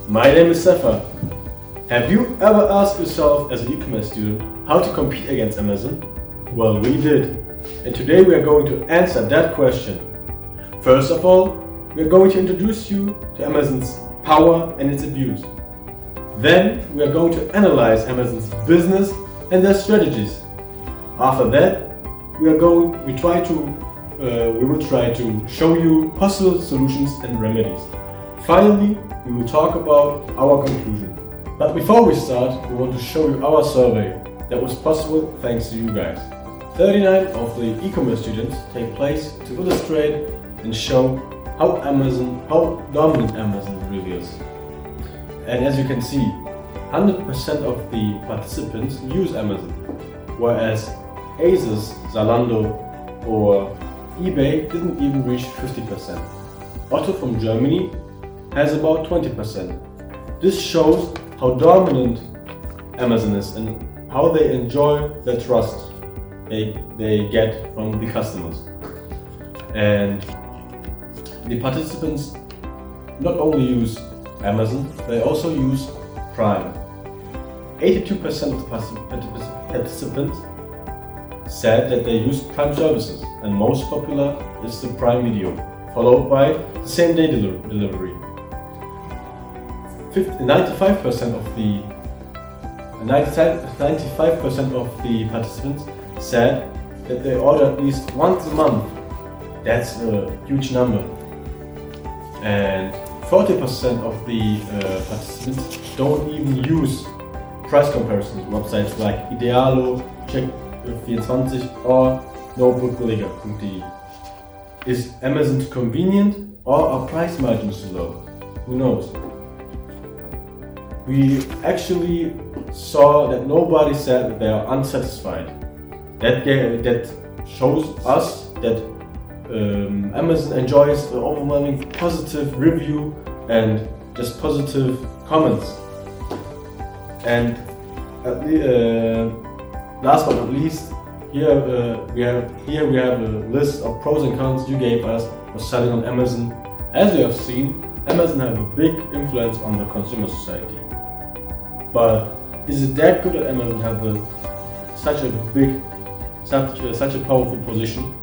My name is Stefan. Have you ever asked yourself as an e-commerce student how to compete against Amazon? Well, we did. And today we are going to answer that question. First of all, we are going to introduce you to Amazon's power and its abuse. Then we are going to analyze Amazon's business and their strategies. After that, we will try to show you possible solutions and remedies. Finally, we will talk about our conclusion. But before we start, we want to show you our survey that was possible thanks to you guys. 39 of the e-commerce students take place to illustrate and show how dominant Amazon really is. And as you can see, 100% of the participants use Amazon, whereas Asus, Zalando or eBay didn't even reach 50%. Otto from Germany has about 20%. This shows how dominant Amazon is and how they enjoy the trust they get from the customers. And the participants not only use Amazon, they also use Prime. 82% of the participants said that they use Prime services, and most popular is the Prime Video, followed by the same day delivery. 95% of the participants said that they order at least once a month. That's a huge number. And 40% of the participants don't even use price comparison websites like Idealo, Check24 or notebookbilliger.de. Is Amazon too convenient or are price margins too low? Who knows? We actually saw that nobody said that they are unsatisfied. That shows us that Amazon enjoys the overwhelming positive review and just positive comments. And last but not least, here we have a list of pros and cons you gave us for selling on Amazon. As you have seen, Amazon has a big influence on the consumer society. But is it that good that Amazon has such a powerful position?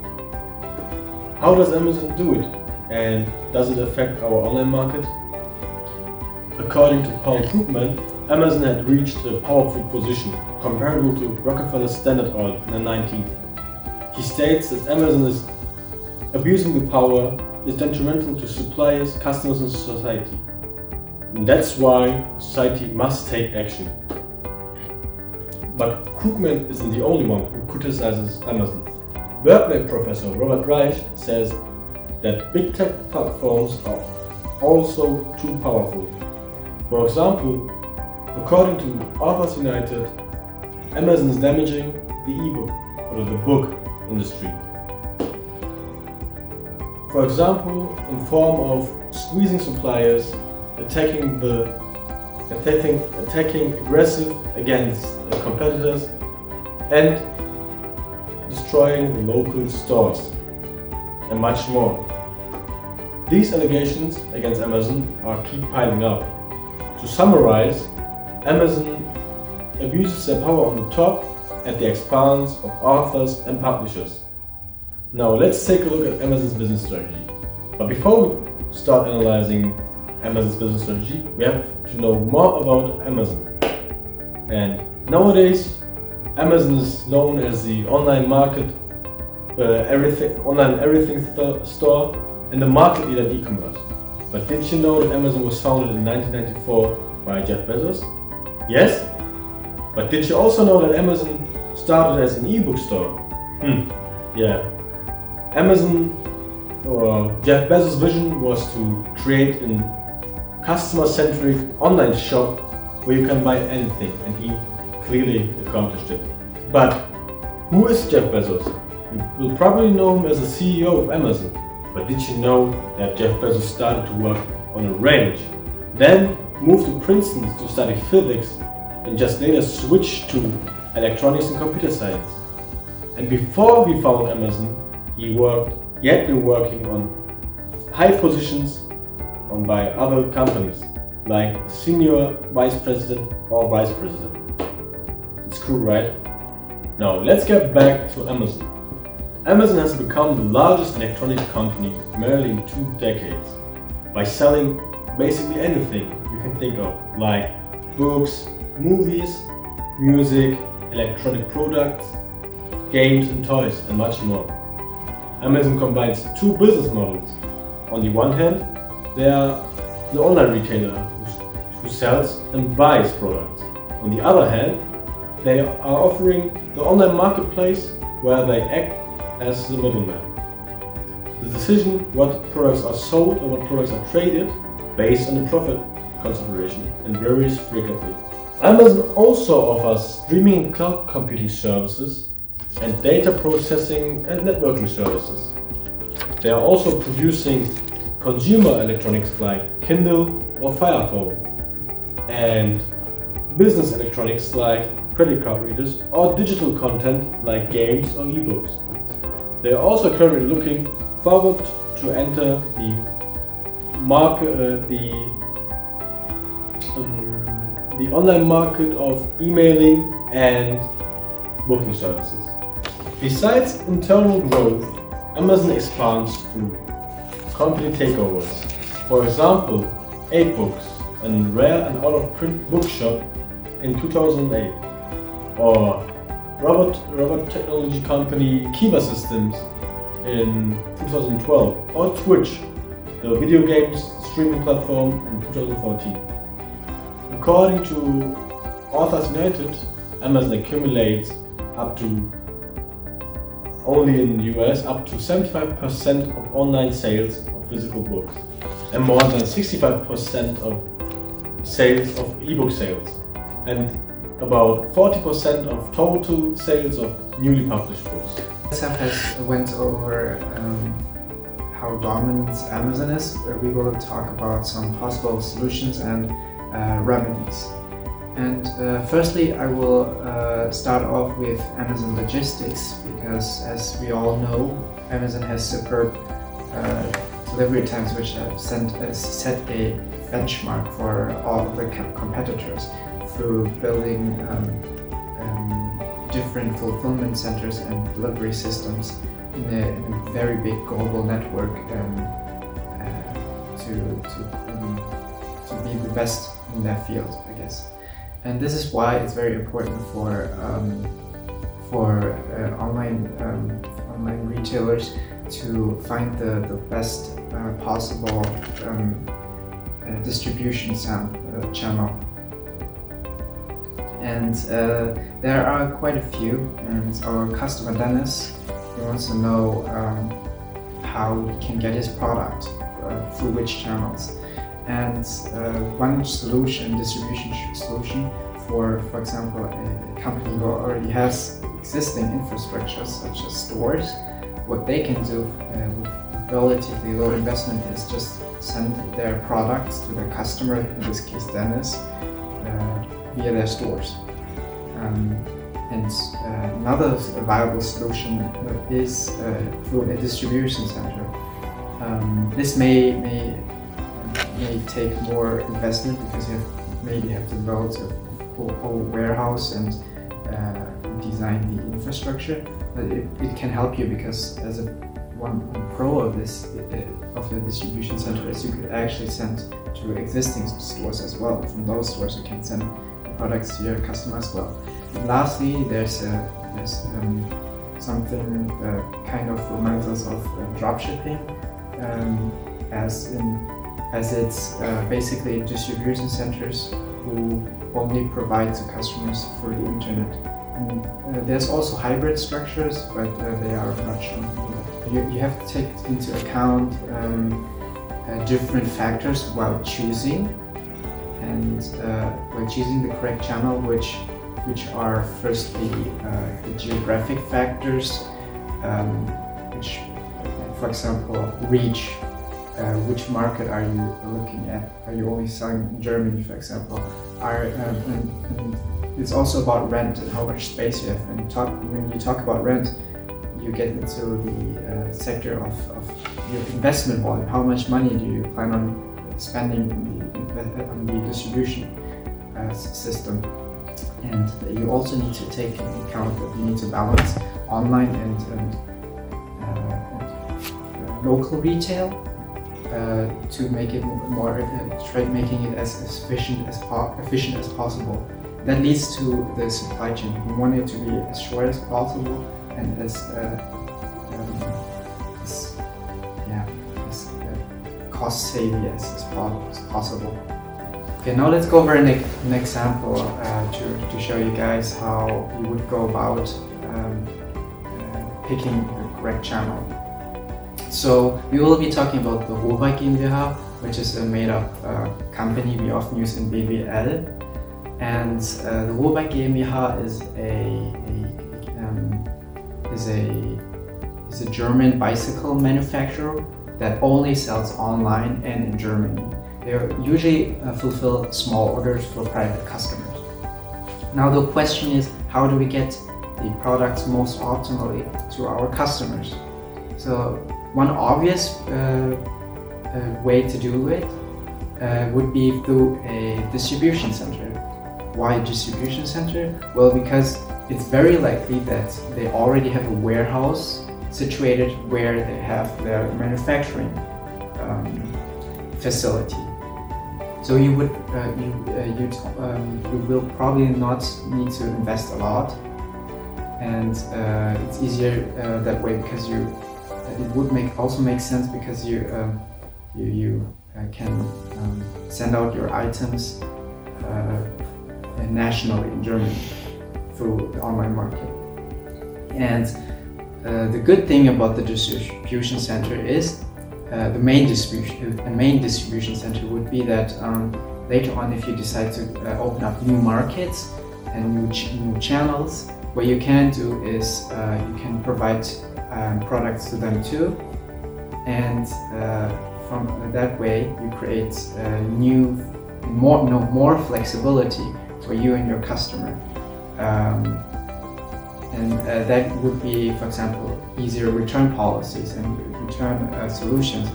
How does Amazon do it? And does it affect our online market? According to Paul Krugman, Amazon had reached a powerful position comparable to Rockefeller's Standard Oil in the 19th. He states that Amazon is abusing the power is detrimental to suppliers, customers and society. And that's why society must take action. But Krugman isn't the only one who criticizes Amazon. Berkeley professor Robert Reich says that big tech platforms are also too powerful. For example, according to Authors United, Amazon is damaging the ebook or the book industry. For example, in form of squeezing suppliers, attacking aggressive against competitors, and destroying the local stores, and much more. These allegations against Amazon keep piling up. To summarize, Amazon abuses their power on the top at the expense of authors and publishers. Now let's take a look at Amazon's business strategy. But before we start analyzing Amazon's business strategy, we have to know more about Amazon. And nowadays, Amazon is known as the online market, everything store, and the market leader in e-commerce. But did you know that Amazon was founded in 1994 by Jeff Bezos? Yes? But did you also know that Amazon started as an e-book store? Yeah. Amazon or Jeff Bezos' vision was to create a customer-centric online shop where you can buy anything, and he clearly accomplished it. But who is Jeff Bezos? You will probably know him as the CEO of Amazon. But did you know that Jeff Bezos started to work on a ranch, then moved to Princeton to study physics, and just later switched to electronics and computer science? And before he founded Amazon, he had been working on high positions by other companies. like senior vice president or vice president. It's cool, right? Now let's get back to Amazon. Amazon has become the largest electronic company merely in 2 decades by selling basically anything you can think of, like books, movies, music, electronic products, games and toys, and much more. Amazon combines 2 business models. On the one hand, they are the online retailer who sells and buys products. On the other hand, they are offering the online marketplace where they act as the middleman. The decision what products are sold or what products are traded based on the profit consideration and varies frequently. Amazon also offers streaming and cloud computing services and data processing and networking services. They are also producing consumer electronics like Kindle or Fire Phone and business electronics like credit card readers or digital content like games or ebooks. They are also currently looking forward to enter the market, the online market of emailing and booking services. Besides internal growth, Amazon expands through company takeovers. For example, 8books, a rare and out-of-print bookshop in 2008, or robot technology company Kiva Systems in 2012, or Twitch, the video games streaming platform, in 2014. According to Authors United, Amazon accumulates up to, only in the US, up to 75% of online sales of physical books and more than 65% of sales of ebook sales and about 40% of total sales of newly published books. Hassan has went over how dominant Amazon is. We will talk about some possible solutions and remedies. And firstly, I will start off with Amazon Logistics, because as we all know, Amazon has superb delivery times which have set a benchmark for all of the competitors through building different fulfillment centers and delivery systems in a very big global network to be the best in their field, I guess. And this is why it's very important for online retailers to find the best possible distribution channel. And there are quite a few, and our customer Dennis, he wants to know how he can get his product through which channels. And one solution, distribution solution for example, a company who already has existing infrastructure such as stores, what they can do with relatively low investment is just send their products to their customer, in this case Dennis, via their stores. And another viable solution is through a distribution center. This may take more investment because you maybe have to build a whole warehouse and design the infrastructure, but it can help you, because as one pro of the distribution center is you could actually send to existing stores as well. From those stores you can send products to your customer as well. And lastly, there's something that kind of reminds us of dropshipping, as it's basically distribution centers who only provide to customers through the internet. And there's also hybrid structures, but they are not shown here. You have to take into account different factors while choosing the correct channel, which are firstly the geographic factors, which, for example, reach. Which market are you looking at? Are you only selling in Germany, for example? And it's also about rent and how much space you have. And when you talk about rent, you get into the sector of your investment volume. How much money do you plan on spending on the distribution system. And you also need to take into account that you need to balance online and local retail to make it more making it as efficient as possible. That leads to the supply chain. We want it to be as short as possible and as cost saving as possible. Okay, now let's go over an example to show you guys how you would go about picking the correct channel. So we will be talking about the Holberg GmbH, which is a made-up company we often use in BWL. And the Holberg GmbH is a German bicycle manufacturer that only sells online and in Germany. They usually fulfill small orders for private customers. Now the question is, how do we get the products most optimally to our customers? So one obvious way to do it would be through a distribution center. Why a distribution center? Well, because it's very likely that they already have a warehouse situated where they have their manufacturing facility. So you will probably not need to invest a lot, and it's easier that way because it would also make sense because you can send out your items nationally in Germany through the online market. And the good thing about the distribution center is the main distribution center would be that later on, if you decide to open up new markets and new channels, what you can do is you can provide products to them too, and from that way you create more flexibility for you and your customer. And that would be, for example, easier return policies and return solutions,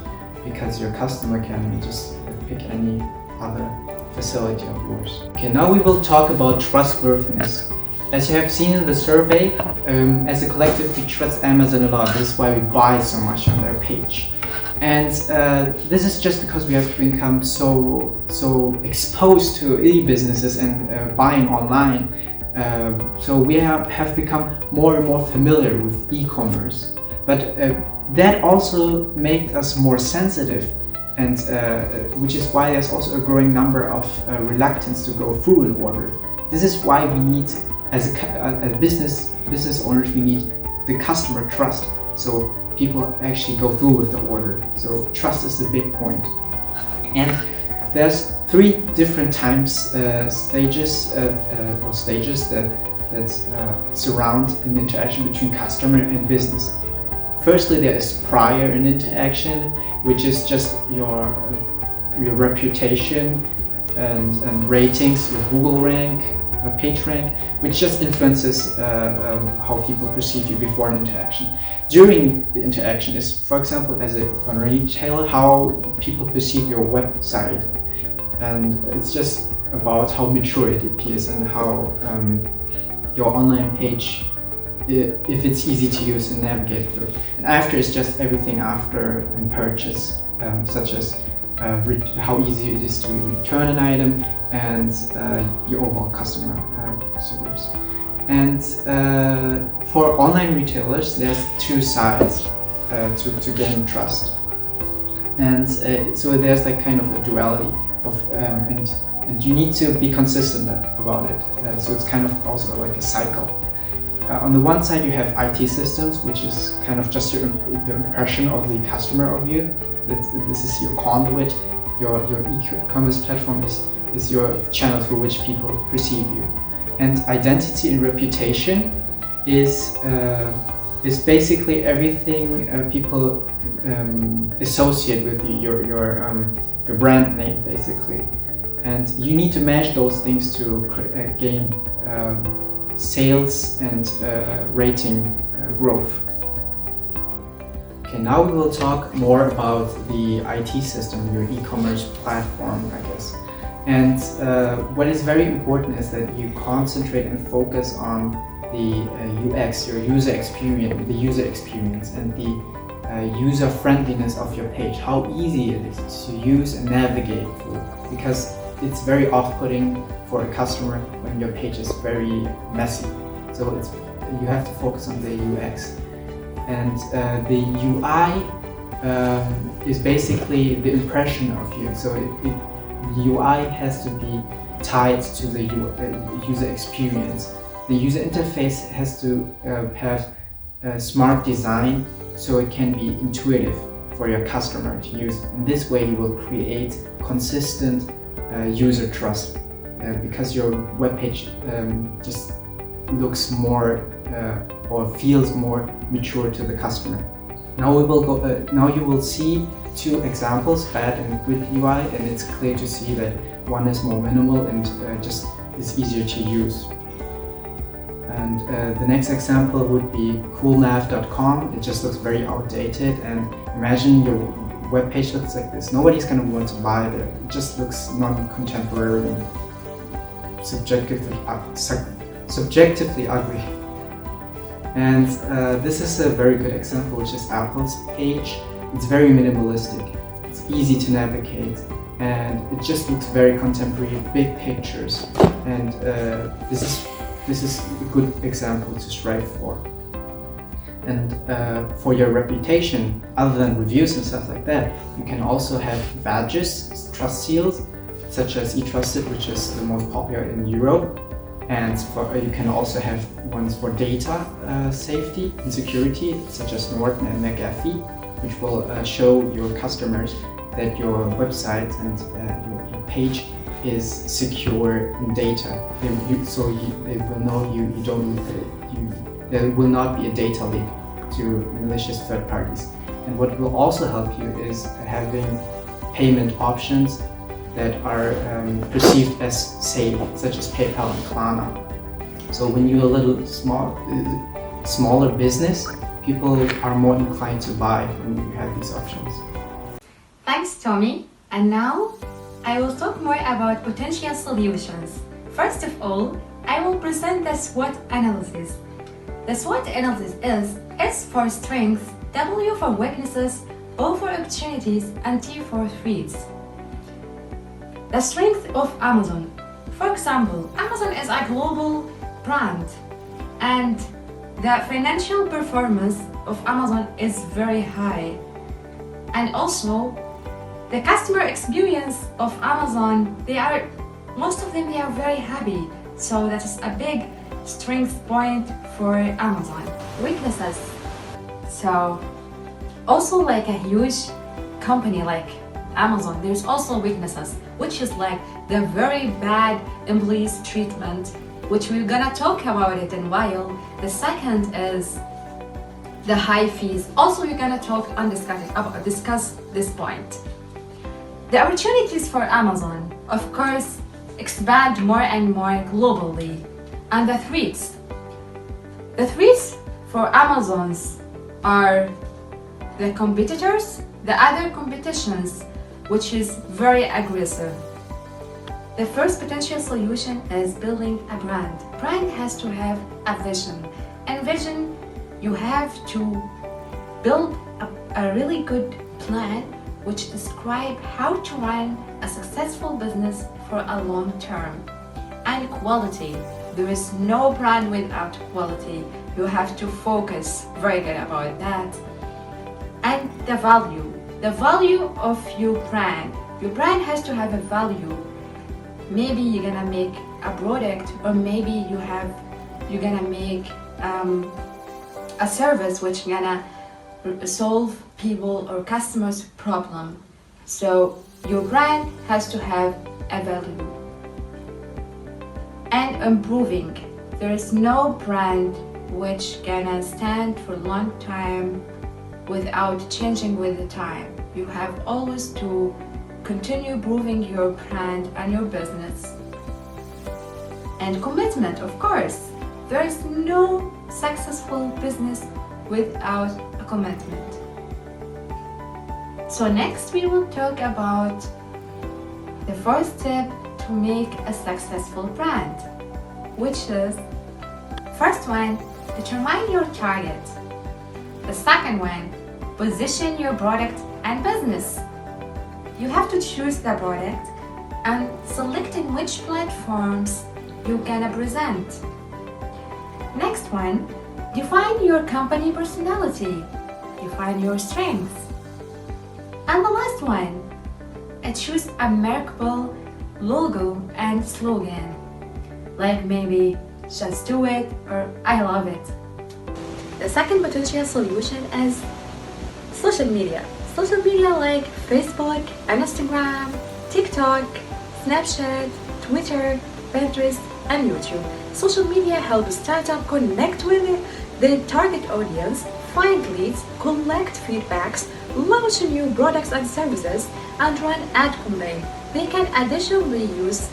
because your customer can just pick any other facility of yours. Okay, now we will talk about trustworthiness. As you have seen in the survey, as a collective we trust Amazon a lot. This is why we buy so much on their page. And this is just because we have become so exposed to e-businesses and buying online. So we have become more and more familiar with e-commerce, but that also made us more sensitive, and which is why there's also a growing number of reluctance to go through an order. This is why we need, as business owners, we need the customer trust, so people actually go through with the order. So trust is the big point. And there's three different stages that surround an interaction between customer and business. Firstly, there is prior an interaction, which is just your reputation and ratings, your Google rank, page rank, which just influences how people perceive you before an interaction. During the interaction is, for example, as a retailer, how people perceive your website. And it's just about how mature it appears and how your online page, if it's easy to use and navigate through. And after is just everything after purchase, such as how easy it is to return an item and your overall customer service. And for online retailers, there's two sides to gain trust. And so there's like kind of a duality of and you need to be consistent about it. So it's kind of also like a cycle. On the one side, you have IT systems, which is kind of just the impression of the customer of you. This is your conduit. Your e-commerce platform is your channel through which people perceive you. And identity and reputation is basically everything people associate with you, your brand name, basically. And you need to match those things to gain sales and rating growth. Okay, now we will talk more about the IT system, your e-commerce platform, I guess. And what is very important is that you concentrate and focus on the UX, your user experience, and the user friendliness of your page, how easy it is to use and navigate through, because it's very off-putting for a customer when your page is very messy. So you have to focus on the UX. And the UI is basically the impression of you. So the UI has to be tied to the user experience. The user interface has to have a smart design so it can be intuitive for your customer to use. In this way you will create consistent user trust because your webpage just looks more or feels more mature to the customer. Now you will see two examples, bad and good UI, and it's clear to see that one is more minimal and just is easier to use. And the next example would be coolmath.com. It just looks very outdated, and imagine your web page looks like this. Nobody's going to want to buy it. It just looks non-contemporary and subjectively ugly. And this is a very good example, which is Apple's page. It's very minimalistic. It's easy to navigate, and it just looks very contemporary, big pictures. And this is a good example to strive for. And for your reputation, other than reviews and stuff like that, you can also have badges, trust seals, such as eTrusted, which is the most popular in Europe. And you can also have ones for data safety and security, such as Norton and McAfee, which will show your customers that your website and your page is secure in data. They will know there will not be a data leak to malicious third parties. And what will also help you is having payment options that are perceived as safe, such as PayPal and Klarna. So when you're a little smaller business, people are more inclined to buy when you have these options. Thanks, Tommy. And now I will talk more about potential solutions. First of all, I will present the SWOT analysis. The SWOT analysis is S for strengths, W for weaknesses, O for opportunities, and T for threats. The strength of Amazon. For example, Amazon is a global brand, and the financial performance of Amazon is very high. And also, the customer experience of Amazon, most of them are very happy. So that is a big strength point for Amazon. Weaknesses. So also like a huge company like Amazon, there's also weaknesses, which is like the very bad employees treatment, which we're gonna talk about it in a while. The second is the high fees. Also, we're gonna talk and discuss this point. The opportunities for Amazon, of course, expand more and more globally. And the threats. The threats for Amazons are the competitors, the other competitions, which is very aggressive. The first potential solution is building a brand. Brand has to have a vision. And vision, you have to build a really good plan which describe how to run a successful business for a long term. And quality. There is no brand without quality. You have to focus very good about that. And the value. The value of your brand. Your brand has to have a value. Maybe you're gonna make a product, or maybe you're gonna make a service which gonna solve people or customers' problem. So your brand has to have a value. And improving. There is no brand which gonna stand for a long time without changing with the time. You have always to continue improving your brand and your business. And commitment, of course. There is no successful business without a commitment. So next we will talk about the first step to make a successful brand, which is, first one, determine your target. The second one, position your product and business. You have to choose the product and select in which platforms you're gonna present. Next one, define your company personality. Define your strengths. And the last one, choose a memorable logo and slogan, like maybe just do it or I love it. The second potential solution is social media. Social media like Facebook, Instagram, TikTok, Snapchat, Twitter, Pinterest, and YouTube. Social media helps startups connect with their target audience, find leads, collect feedbacks, launch new products and services, and run ad campaigns. They can additionally use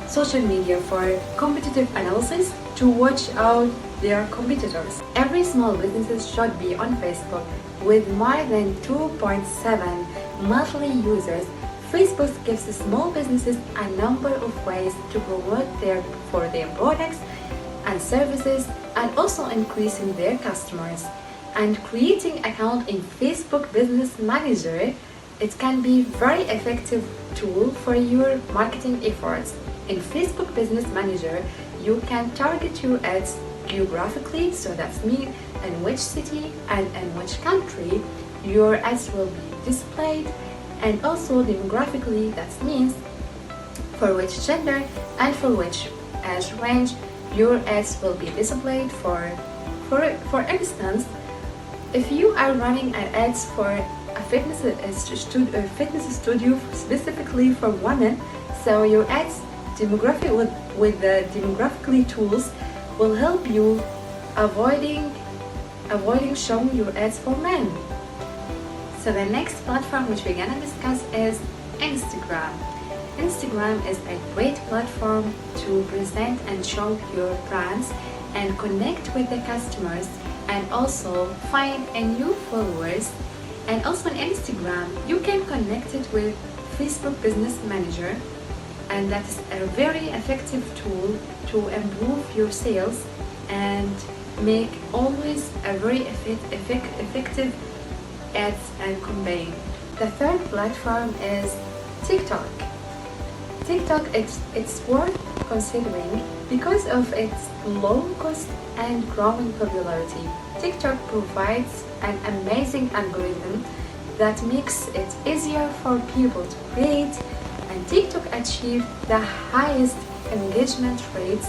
social media for competitive analysis to watch out their competitors. Every small business should be on Facebook with more than 2.7 monthly users. Facebook gives small businesses a number of ways to promote their products and services, and also increasing their customers. And creating account in Facebook Business Manager, it can be very effective tool for your marketing efforts. In Facebook Business Manager, you can target your ads geographically, so that means in which city and in which country your ads will be displayed, and also demographically, that means for which gender and for which age range your ads will be displayed. For instance, if you are running an ads for a fitness studio specifically for women, so your ads demographic with the demographically tools will help you avoiding showing your ads for men. So the next platform which we're gonna discuss is Instagram. Instagram is a great platform to present and show your brands and connect with the customers, and also find a new followers. And also on Instagram, you can connect it with Facebook Business Manager, and that's a very effective tool to improve your sales and make always a very effective ads and campaign. The third platform is TikTok. TikTok, it's worth considering because of its low cost and growing popularity. TikTok provides an amazing algorithm that makes it easier for people to create, and TikTok achieved the highest engagement rates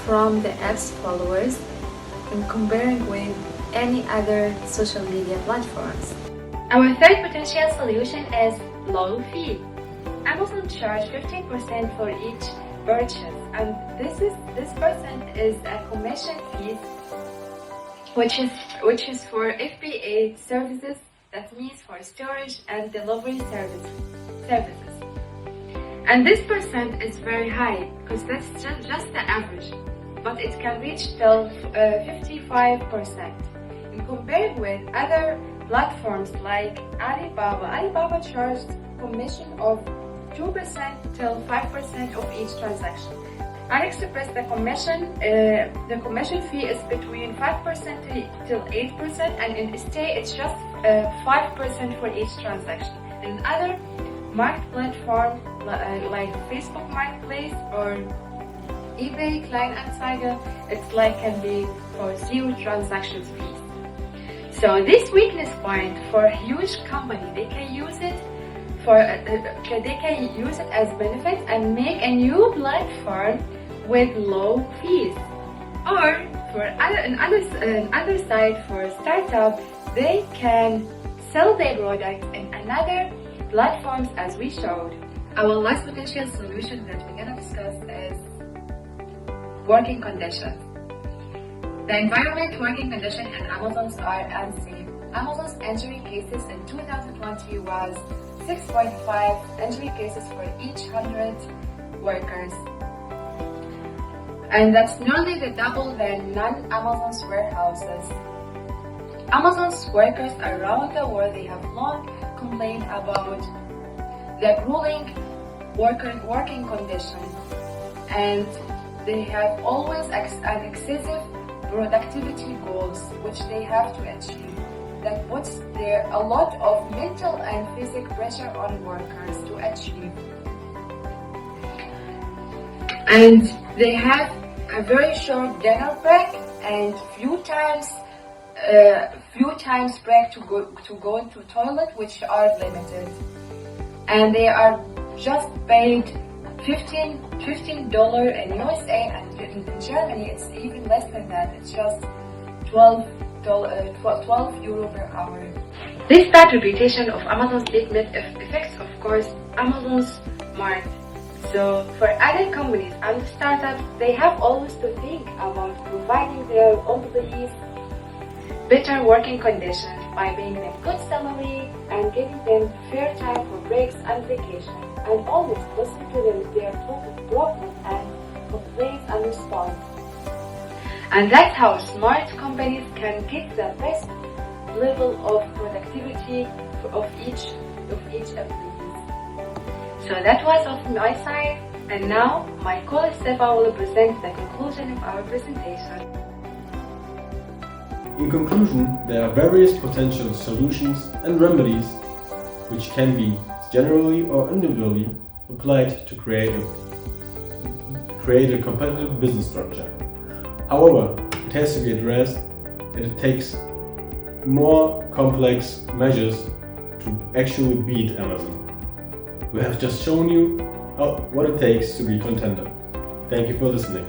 from the app's followers in comparing with any other social media platforms. Our third potential solution is low fee. Amazon charges 15% for each purchase, and this percent is a commission fee, which is for FBA services. That means for storage and delivery services. And this percent is very high because that's just the average, but it can reach till 55%. And compared with other platforms like Alibaba, Alibaba charged commission of 2% till 5% of each transaction. AliExpress, the commission fee is between 5% till 8%, and in Stay it's just 5% for each transaction. In other market platforms like Facebook Marketplace or eBay Kleinanzeiger, it's like can be for 0 transactions fees. So this weakness point for a huge company, they can use it as benefit and make a new platform with low fees. Or for another side, for startup, they can sell their products in another platforms as we showed. Our last potential solution that we're gonna discuss is working conditions. The environment working conditions at Amazon's are unsafe. Amazon's injury cases in 2020 was 6.5 injury cases for each 100 workers. And that's nearly the double than non-Amazon's warehouses. Amazon's workers around the world, they have long complained about the grueling working conditions, and they have always an excessive productivity goals which they have to achieve. That puts a lot of mental and physical pressure on workers to achieve. And they have a very short dinner break and few times break to go to toilet, which are limited. And they are just paid $15 in USA, and in Germany it's even less than that. It's just 12 euro per hour. This bad reputation of Amazon's statement affects, of course, Amazon's market. So for other companies and startups, they have always to think about providing their employees better working conditions by paying them good salary and giving them fair time for breaks and vacation, and always listen to their problems and complaints and response. And that's how smart companies can get the best level of productivity of each employee. So that was of my side, and now my colleague Stefa will present the conclusion of our presentation. In conclusion, there are various potential solutions and remedies which can be generally or individually applied to create a competitive business structure. However, it has to be addressed that it takes more complex measures to actually beat Amazon. We have just shown you what it takes to be a contender. Thank you for listening.